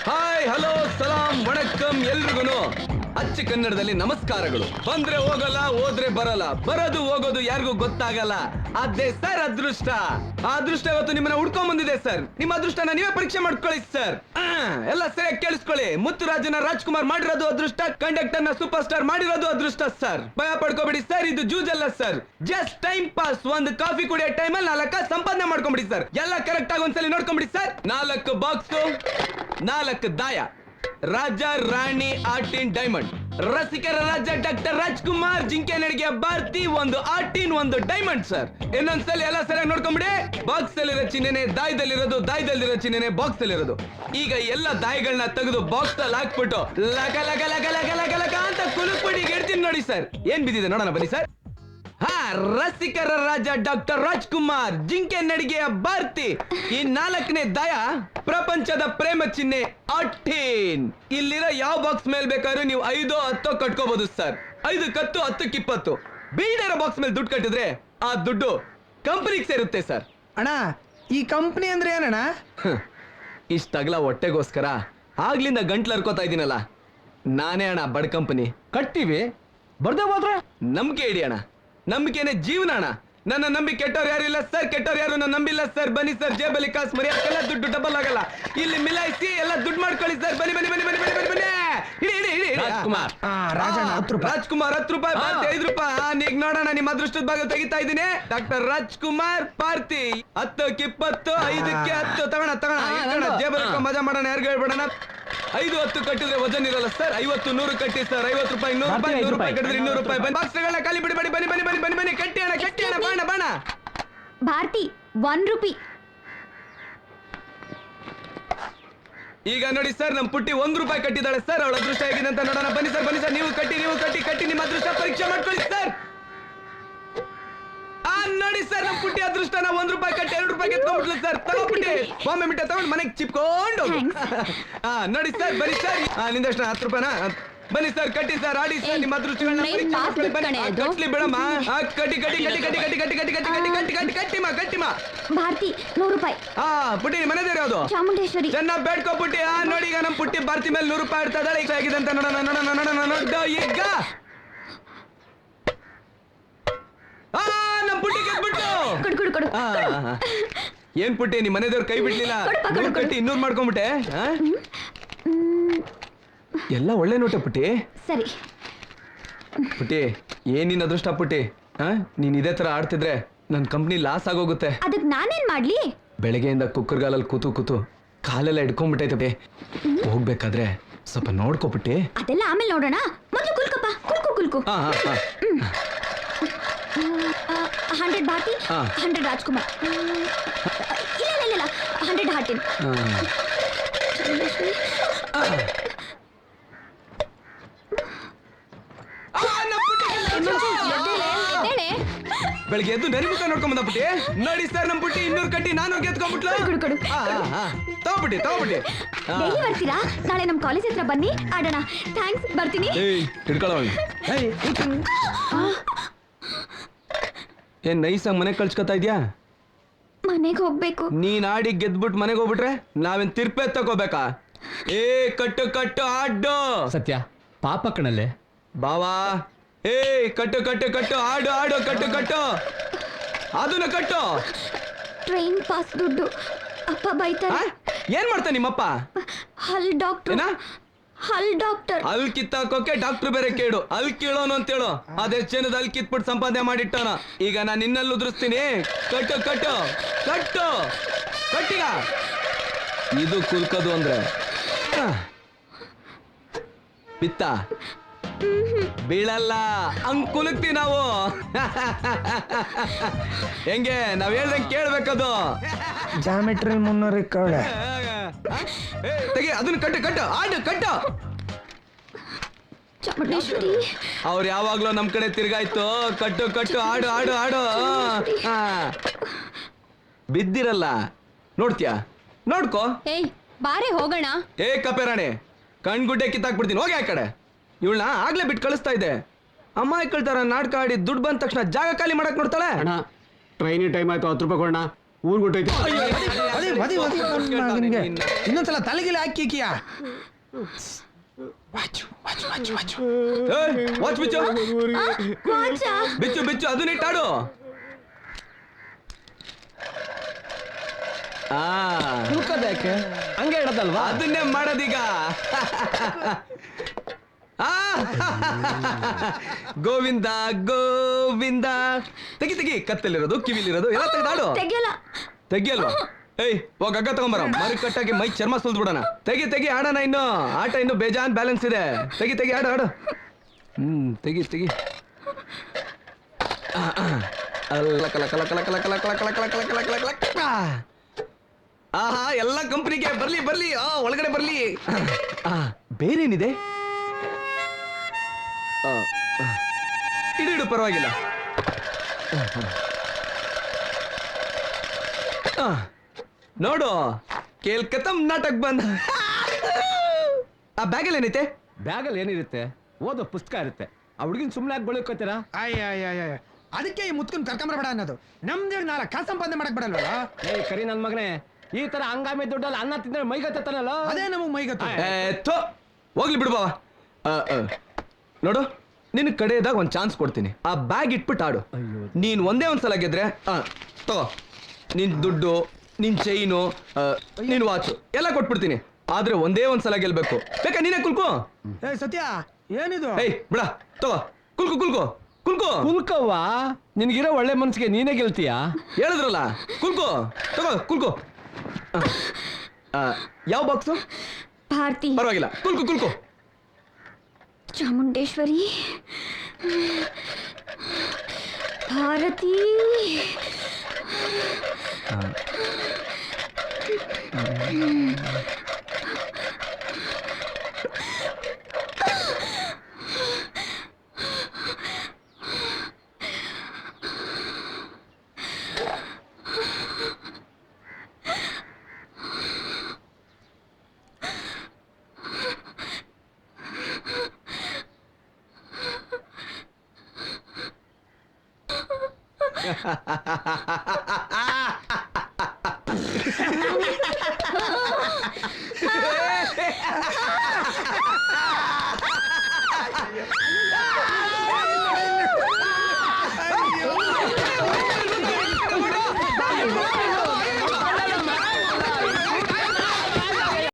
Hi hello ಸಲಾಂ ವಣಕ್ಕಂ ಎಲ್ರಿಗೂ ಅಚ್ಚ ಕನ್ನಡದಲ್ಲಿ ನಮಸ್ಕಾರಗಳು. ಬಂದ್ರೆ ಹೋಗಲ್ಲ, ಹೋದ್ರೆ ಬರಲ್ಲ, ಬರೋದು ಹೋಗೋದು ಯಾರಿಗೂ ಗೊತ್ತಾಗಲ್ಲ. ಅದೇ ಸರ್ ಅದೃಷ್ಟ. ಆ ಅದೃಷ್ಟ ಇವತ್ತು ನಿಮ್ಮನ್ನ ಹುಡ್ಕೊಂಡ್ ಬಂದಿದೆ ಸರ್. ನಿಮ್ಮ ಅದೃಷ್ಟನ ನೀವೇ ಪರೀಕ್ಷೆ ಮಾಡ್ಕೊಳ್ಳಿ ಸರ್. ಎಲ್ಲ ಸರಿಯಾಗಿ ಕೇಳಿಸ್ಕೊಳ್ಳಿ. ಮುತ್ತುರಾಜನ ರಾಜ್ಕುಮಾರ್ ಮಾಡಿರೋದು ಅದೃಷ್ಟ, ಕಂಡಕ್ಟರ್ ನ ಸೂಪರ್ ಸ್ಟಾರ್ ಮಾಡಿರೋದು ಅದೃಷ್ಟ ಸರ್. ಭಯ ಪಡ್ಕೋಬೇಡಿ ಸರ್, ಇದು ಜೂಜಲ್ಲ ಸರ್, ಜಸ್ಟ್ ಟೈಮ್ ಪಾಸ್. ಒಂದು ಕಾಫಿ ಕುಡಿಯೋ ಟೈಮಲ್ಲಿ 4 ಸಂಪಾದನೆ ಮಾಡ್ಕೊಂಬಿಡಿ ಸರ್. ಎಲ್ಲ ಕರೆಕ್ಟ್ ಆಗಿ ಒಂದ್ಸಲಿ ನೋಡ್ಕೊಂಬಿಡಿ sir. 4 box, 4 ದಾಯ, Raja Rani ಆರ್ಟಿನ್ diamond, ರಸಿಕರ ರಾಜ ಡಾಕ್ಟರ್ ರಾಜ್ಕುಮಾರ್, ಜಿಂಕೆ ನಡಿಗೆ ಭಾರತಿ, 1 ಆರ್ಟಿನ್ 1 ಡೈಮಂಡ್ ಸರ್. ಇನ್ನೊಂದ್ಸಲ ಎಲ್ಲ ಸರಿಯಾಗಿ ನೋಡ್ಕೊಂಬಿಡಿ. ಬಾಕ್ಸ್ ಅಲ್ಲಿರೋ ಚಿಹ್ನೆ ದಾಯದಲ್ಲಿರೋದು, ದಾಯದಲ್ಲಿರೋ ಚಿಹ್ನೆ ಬಾಕ್ಸ್ ಅಲ್ಲಿರೋದು. ಈಗ ಎಲ್ಲ ದಾಯಗಳನ್ನ ತೆಗೆದು ಬಾಕ್ಸ್ ಅಲ್ಲಿ ಹಾಕ್ಬಿಟ್ಟು ಲಗ ಲಗ ಲಗ ಲಗ ಲಗ ಲಗ ಅಂತ ಕುಲುಕ್ಬಿಡಿ ಗೆಡ್ತೀನಿ ನೋಡಿ ಸರ್. ಏನ್ ಬಿದ್ದಿದೆ ನೋಡೋಣ ಬನ್ನಿ ಸರ್. ಹಾ, ರಸಿಕರ ರಾಜ ಡಾಕ್ಟರ್ ರಾಜ್ಕುಮಾರ್, ಜಿಂಕೆ ನಡಿಗೆಯ ಭಾರತಿ. ಈ 4ನೇ ದಾಯ ಪ್ರಪಂಚದ ಪ್ರೇಮ ಚಿಹ್ನೆ ಆರ್ಟಿನ್. ಇಲ್ಲಿರೋ ಯಾವ ಬಾಕ್ಸ್ ಮೇಲೆ ಬೇಕಾದ್ರೂ ನೀವು 5 10 ಕಟ್ಕೋಬಹುದು ಸರ್. 5 10 10 20. ಬೀಳದಿರೋ ಬಾಕ್ಸ್ ಮೇಲೆ ದುಡ್ಡು ಕಟ್ಟಿದ್ರೆ ಆ ದುಡ್ಡು ಕಂಪನಿಗೆ ಸೇರುತ್ತೆ ಸರ್. ಅಣ್ಣ, ಈ ಕಂಪ್ನಿ ಅಂದ್ರೆ ಏನಣ್ಣ? ಇಷ್ಟಗಲ ಹೊಟ್ಟೆಗೋಸ್ಕರ ಆಗ್ಲಿಂದ ಗಂಟ್ಲು ಹರ್ಕೋತಾ ಇದೀನಲ್ಲ, ನಾನೇ ಅಣ್ಣ ಬಡ್ ಕಂಪನಿ. ಕಟ್ತೀವಿ, ಬರ್ದೇ ಹೋದ್ರೆ ನಂಬಿಕೆ ಇಡಿ ಅಣ್ಣ, ನಂಬಿಕೆನೆ ಜೀವನ ಅಣ್ಣ. ನನ್ನ ನಂಬಿ ಕೆಟ್ಟವ್ರು ಯಾರು ಇಲ್ಲ ಸರ್, ಕೆಟ್ಟವ್ರು ಯಾರು ನನ್ನ ನಂಬಿಲ್ಲ ಸರ್. ಬನ್ನಿ ಸರ್, ಜೇಬಲ್ಲಿ ಕಾಸು ಮರಿಯಾಕೆಲ್ಲ ದುಡ್ಡು ಡಬಲ್ ಆಗಲ್ಲ. ಇಲ್ಲಿ ಮಿಲಾಯಿಸಿ ಎಲ್ಲ ದುಡ್ಡು ಮಾಡ್ಕೊಳ್ಳಿ ಸರ್. ಬನ್ನಿ ಬನ್ನಿ ಬನ್ನಿ ಬನ್ನಿ ಬನ್ನಿ ಬನ್ನಿ ಬನ್ನಿ. ಇಡಿ ಇಡಿ ಇಡಿ. ರಾಜ್ಕುಮಾರ್, ರಾಜಣ್ಣ 10 ರೂಪಾಯಿ. ರಾಜ್ಕುಮಾರ್ 10 ರೂಪಾಯಿ, ಭಾರತಿ 5 ರೂಪಾಯಿ. ಈಗ ನೋಡೋಣ, ನಿಮ್ಮ ಅದೃಷ್ಟದ ಬಾಗಿಲು ತೆಗಿತಾ ಇದ್ದೀನಿ. ಡಾಕ್ಟರ್ ರಾಜ್ಕುಮಾರ್ ಭಾರತಿ 10ಕ್ಕೆ 20, 5ಕ್ಕೆ 10. ತಗೋಣ ತಗೋಣ, ಜೇಬಲ್ಲಿ ಮಜಾ ಮಾಡೋಣ, ಯಾರಿಗೂ ಹೇಳ್ಬೇಡಣ. 5 10 ಕಟ್ಟಿದ್ರೆ ವಜನ್ ಇರಲ್ಲ ಸರ್. 50 100 ಕಟ್ಟಿ ಸರ್. 50 ರೂಪಾಯಿ 100 ರೂಪಾಯಿ, 100 ರೂಪಾಯಿ ಕಟ್ಟಿದ್ರೆ 200 ರೂಪಾಯಿ. ಬನ್ನಿ ಬಾಕ್ಸ್ಗಳನ್ನ ಖಾಲಿ ಬಿಡಿ. ಬನ್ನಿ ಬನ್ನಿ ಬನ್ನಿ ಬನ್ನಿ ಬನ್ನಿ ಬನ್ನಿ. ಕಟ್ಟಿ ಅಣ್ಣ, ಕಟ್ಟಿ ಅಣ್ಣ, ಬಾಣ ಬಾಣ. ಭಾರತಿ 1 ರೂಪಾಯಿ. ಈಗ ನೋಡಿ ಸರ್, ನಮ್ ಪುಟ್ಟಿ 1 ರೂಪಾಯಿ ಕಟ್ಟಿದ್ದಾಳೆ ಸರ್. ಅವಳ ಅದೃಷ್ಟ ಹೇಗಿದೆ ಅಂತ ನೋಡೋಣ. ಬನ್ನಿ ಸರ್, ಬನ್ನಿ ಸರ್. ನೀವು ಕಟ್ಟಿ ಕಟ್ಟಿ ನಿಮ್ಮ ಅದೃಷ್ಟ ಪರೀಕ್ಷೆ ಮಾಡ್ಕೊಳ್ಳಿ ಸರ್. ನೋಡಿ ಸರ್, ನಮ್ ಪುಟ್ಟಿ ಅದೃಷ್ಟನ 1 ರೂಪಾಯಿ ಕಟ್ಟಿ 2 ರೂಪಾಯಿ ಎತ್ಕೊಂಡ್ಬಿಟ್ಲು ಸರ್. ತಗೊಂಡ್ಬಿಟ್ಟೆ ಬಾಂಬೆ ಮಿಠಾಯಿ ತಗೊಂಡು ಮನೆಗೆ ಚಿಪ್ಕೊಂಡು. ನೋಡಿ ಸರ್, ಬನ್ನಿ ಸರ್. ನಿಂದಷ್ಟು 10 ರೂಪಾಯಿನಾ? ಬನ್ನಿ ಸರ್, ಕಟ್ಟಿ ಸರ್, ಆಡಿ ಸರ್. ನಿಮ್ಮ ಅದೃಷ್ಟಗಳನ್ನ ಪರೀಕ್ಷೆ ಮಾಡ್ಕೊಳ್ಳಿ. ಬನ್ನಿ, ಕಟ್ಲಿ ಬಿಡಮ್ಮ. ಕಟ್ಟಿ ಕಟ್ಟಿ ಕಟ್ಟಿ ಕಟ್ಟಿ ಕಟ್ಟಿ ಕಟ್ಟಿ ಕಟ್ಟಿ ಕಟ್ಟಿ ಕಟ್ಟಿ ಕಟ್ಟಿ ಕಟ್ಟಿ ಕಟ್ಟಿಮಾ ಕಟ್ಟಿಮಾ. ಭಾರತಿ 100 ರೂಪಾಯಿ. ಪುಟ್ಟಿ ಮನೆ ದೇವ್ರು ಯಾವುದು? ಚಾಮುಂಡೇಶ್ವರಿ. ಚೆನ್ನಾಗಿ ಬೇಡ್ಕೋ ಪುಟ್ಟಿ. ನೋಡಿ, ಈಗ ನಮ್ ಪುಟ್ಟಿ ಭಾರತಿ ಮೇಲೆ 100 ರೂಪಾಯಿ ಇಡ್ತಾ ಇದ್ದಾಳೆ. ಈಗ ಹೇಗಿದೆ ಅಂತ ನೋಡೋಣ ನೋಡೋಣ ನೋಡೋಣ ನೋಡ. ಈಗ ನಮ್ ಪುಟ್ಟಿ ಗೆದ್ಬಿಟ್ಟು. ಕೊಡು. ಏನ್ ಪುಟ್ಟಿ, ನಿಮ್ ಮನೆ ದೇವ್ರು ಕೈ ಬಿಡ್ಲಿಲ್ಲ. 100 ಕಟ್ಟಿ 200 ಮಾಡ್ಕೊಂಬಿಟ್ಟೆ. ಎಲ್ಲ ಒಳ್ಳೆ ನೋಟೆ ಪುಟ್ಟಿ. ಸರಿ ಪುಟ್ಟಿ, ಏನಿನ್ ಅದೃಷ್ಟ ಪುಟ್ಟಿ. ನೀನ್ ಇದೇ ತರ ಆಡ್ತಿದ್ರೆ ನನ್ ಕಂಪ್ನಿ ಲಾಸ್ ಆಗೋಗುತ್ತೆ. ಅದಕ್ಕೆ ನಾನೇನ್ ಮಾಡ್ಲಿ? ಬೆಳಗ್ಗೆಯಿಂದ ಕುಕ್ಕರ್ಗಾಲಲ್ಲಿ ಕೂತು ಕಾಲೆಲ್ಲ ಹಿಡ್ಕೊಂಡ್ಬಿಟ್ಟೈತೆ. ಹೋಗ್ಬೇಕಾದ್ರೆ ಸ್ವಲ್ಪ ನೋಡ್ಕೊಪುಟ್ಟಿ. ಅದೆಲ್ಲ ಆಮೇಲೆ ನೋಡೋಣ. ಮೊದಲು ಕುಲ್ಕಪ್ಪ, ಕುಲ್ಕು. 100 ಭಾರತಿ, 100 ರಾಜ್ಕುಮಾರ್. ಇಲ್ಲ 100 ಹಾರ್ಟಿನ್. ಬೆಳಗ್ಗೆ ಎದ್ದು ನರಿಮುಖ ನೋಡ್ಕೊಂಡ್ ಬಂದಬಿಟ್ಟಿ. ನೋಡಿ ಸರ್, ನಮ್ ಪುಟ್ಟಿ 200 ಕಟ್ಟಿ 400 ಗೆದ್ಕೊಂಡ್ಬಿಟ್ಲು. ತಗೋಬಿಟ್ಟಿ. ಡೈಲಿ ಬರ್ತೀರಾ? ನಾಳೆ ನಮ್ ಕಾಲೇಜ್ ಹತ್ರ ಬನ್ನಿ, ಆಡೋಣ. ಥ್ಯಾಂಕ್ಸ್, ಬರ್ತೀನಿ. ಏನ್ ನೈಸಾಗಿ ಮನೆಗೆ ಕಳ್ಸ್ಕೊತಾ ಇದ್ಯಾ? ಮನೆಗೆ ಹೋಗ್ಬೇಕು. ನೀನ್ ಆಡಿ ಗೆದ್ಬಿಟ್ಟು ಮನೆಗೆ ಹೋಗ್ಬಿಟ್ರೆ ನಾವೇನ್ ತಿರ್ಪೆ ತಗೋಬೇಕಾ? ಕಟ್ಟು ಆಡು. ಸತ್ಯ ಪಾಪ ಕಣಲೆ ಬಾವಾ. ಕಟ್ಟು ಆಡು ಕಟ್ಟು ಅದನ್ನ ಕಟ್ಟು. ಟ್ರೈನ್ ಪಾಸ್ ದುಡ್ಡು ಅಪ್ಪ ಬೈತಾರೆ. ಏನ್ ಮಾಡ್ತಾನೆ ನಿಮ್ಮಪ್ಪ? ಹಲ್ ಡಾಕ್ಟರ್. ಅಲ್ಲಿ ಕಿತ್ತಾಕೋಕೆ ಡಾಕ್ಟರ್ ಬೇರೆ ಕೇಳು. ಅಲ್ಲಿ ಕೇಳೋನು ಅಂತೇಳು. ಅದೇ ಚೆನ್ನದ ಅಲ್ಲಿ ಕಿತ್ಬಿಟ್ಟು ಸಂಪಾದನೆ ಮಾಡಿಟ್ಟೋಣ. ಈಗ ನಾನು ನಿನ್ನಲ್ಲಿ ಉದುರಿಸ್ತೀನಿ. ಕಟ್ಟಿಗ. ಇದು ಕುಲ್ಕೋದು ಅಂದ್ರೆ ಬಿತ್ತ ಬೀಳಲ್ಲ, ಹಂಗ್ ಕುಲುಕ್ತಿ ನಾವು. ಹೆಂಗೆ ನಾವ್ ಹೇಳ್ದಂಗೆ ಕೇಳ್ಬೇಕದು. ಜಾಮೆಟ್ರಿ 300 ಕವಳೆ. ತೆಗಿ ಅದನ್ನ ಕಟ್ಟು ಆಡು ಕಟ್ಟು. ಚಾಮುಂಡೇಶ್ವರಿ ಅವ್ರು ಯಾವಾಗ್ಲೂ ನಮ್ ಕಡೆ ತಿರ್ಗಾಯ್ತು. ಕಟ್ಟು ಆಡು. ಬಿದ್ದಿರಲ್ಲ, ನೋಡ್ತೀಯಾ? ನೋಡ್ಕೋ. ಬಾರೆ ಹೋಗೋಣ. ಕಪೆರಾಣೆ, ಕಣ್ಗುಡ್ಡೆ ಕಿತ್ತಾಕ್ಬಿಡ್ತೀನಿ. ಹೋಗಿ ಆ ಕಡೆ. ಇವಳನ್ನ ಆಗ್ಲೇ ಬಿಟ್ಟು ಕಳಿಸ್ತಾ ಇದ್ದೆ. ಅಮ್ಮಾಯಿಕಳ ತರ ನಾಟಕ ಆಡಿ ದುಡ್ಡು ಬಂದ ತಕ್ಷಣ ಜಾಗ ಖಾಲಿ ಮಾಡಕ್ ನೋಡ್ತಾಳೆ. ಟ್ರೈನ್ ಟೈಮ್ ಆಯ್ತು, 10 ರೂಪಾಯಿ ಕೊಡೋಣ. ಊರ್ ಗೊಟ್ಟೈತೆ ಇನ್ನೊಂದ್ಸಲ ತಲೆಗಿಲೆ ಹಾಕಿಯ ವಾಚ್ ಬಿಚ್ಚು ವಾಚಾ? ಬಿಚ್ಚು ಬಿಚ್ಚು ಅದನ್ನ ಇಟ್ಟಾಡು. ಯಾಕೆ ಹಂಗೆ ಇಡದಲ್ವಾ? ಅದನ್ನೇ ಮಾಡೋದೀಗ. ಆ, ಗೋವಿಂದ ಗೋವಿಂದ. ತೆಗಿ ತೆಗಿ, ಕತ್ತಲ್ಲಿರೋದು ಕಿವಿಲಿರೋದು ಎಲ್ಲ ತೆಗೆದಾಡು. ತೆಗಿಯಲ್ಲ. ತೆಗಿಯಲ್ವಾ? ಏಯ್ ಹೋಗ ಹಗ್ಗ ತಗೊಂಬರ, ಮರಿ ಕಟ್ಟಾಗಿ ಮೈ ಚರ್ಮ ಸುಲ್ದು ಬಿಡೋಣ. ತೆಗಿ ತೆಗಿ, ಆಡೋಣ. ಇನ್ನು ಆಟ ಇನ್ನು ಬೇಜಾನ್ ಬ್ಯಾಲೆನ್ಸ್ ಇದೆ. ತೆಗಿ ತೆಗಿ, ಆಡು ಆಡು. ತೆಗಿ ತೆಗಿ. ಅಲ್ಲ ಕಲ ಕಲ ಕಲ ಕಲ ಕಲ ಕಲ ಕಲ ಕಲ ಕಲ ಕಲ ಕಲ ಕಲ ಕಲ. ಆಹಾ, ಎಲ್ಲ ಕಂಪ್ನಿಗೆ ಬರ್ಲಿ ಬರ್ಲಿ, ಒಳಗಡೆ ಬರ್ಲಿ. ಬೇರೇನಿದೆ? ಇಡು ಪರವಾಗಿಲ್ಲ. ನೋಡು, ಕೇಲ್ಕತಮ್ ನಾಟಕ್ ಬಂದ. ಆ ಬ್ಯಾಗಲ್ಲಿ ಏನೈತೆ? ಬ್ಯಾಗಲ್ಲಿ ಏನಿರುತ್ತೆ? ಓದೋ ಪುಸ್ತಕ ಇರುತ್ತೆ. ಆ ಹುಡುಗಿನ ಸುಮ್ಮನೆ ಯಾಕೆ ಬೆಳಕೋತೀರಾ? ಅಯ್ಯ ಅದಕ್ಕೆ ಈ ಮುತ್ಕನ್ ಕರ್ಕೊಂಬರಬೇಡ ಅನ್ನೋದು. ನಮ್ದೇ 4 ಕಾಸು ಸಂಪಾದನೆ ಮಾಡಕ್ ಬಿಡಲ್ವಲ್ಲ. ಏಯ್ ಕರಿ ನನ್ ಮಗನೇ, ಈ ತರ ಹಂಗಾಮಿ ದುಡ್ಡಲ್ಲಿ ಅನ್ನ ತಿಂದ್ರೆ ಮೈಗತ್ತಲ್ಲ. ಅದೇ ನಮಗ್ ಮೈಗತ್ತು. ಹೋಗ್ಲಿ ಬಿಡು ಬಾವ. ನೋಡು, ನಿನ್ ಕಡೆಯದಾಗ ಒಂದ್ ಚಾನ್ಸ್ ಕೊಡ್ತೀನಿ. ಆ ಬ್ಯಾಗ್ ಇಟ್ಬಿಟ್ಟು ಆಡು. ನೀನ್ ಒಂದೇ ಒಂದ್ಸಲ ಗೆದ್ರೆ ತಗೋ, ನಿನ್ ದುಡ್ಡು, ನಿನ್ ಚೈನು, ನಿನ್ ವಾಚು ಎಲ್ಲ ಕೊಟ್ಬಿಡ್ತೀನಿ. ಆದ್ರೆ ಒಂದೇ ಒಂದ್ಸಲ ಗೆಲ್ಬೇಕು. ಬೇಕಾ ನೀನೇ ಕುಲ್ಕೋ. ಏ ಸತ್ಯ, ಏನಿದು? ಏಯ್ ಬಿಡ, ತಗೋ, ಕುಲ್ಕೋ ಕುಲ್ಕೋ ಕುಲ್ಕೋ. ಕುಲ್ಕವ್ವ, ನಿನ್ಗಿರೋ ಒಳ್ಳೆ ಮನ್ಸಿಗೆ ನೀನೇ ಗೆಲ್ತೀಯಾ? ಹೇಳಿದ್ರಲ್ಲ, ಕುಲ್ಕೋ, ತಗೋ ಕುಲ್ಕೋ. ಯಾವ ಬಾಕ್ಸು? ಭಾರತಿ. ಪರವಾಗಿಲ್ಲ, ಕುಲ್ಕೋ ಕುಲ್ಕೋ. ಚಾಮುಂಡೇಶ್ವರಿ, ಭಾರತಿ.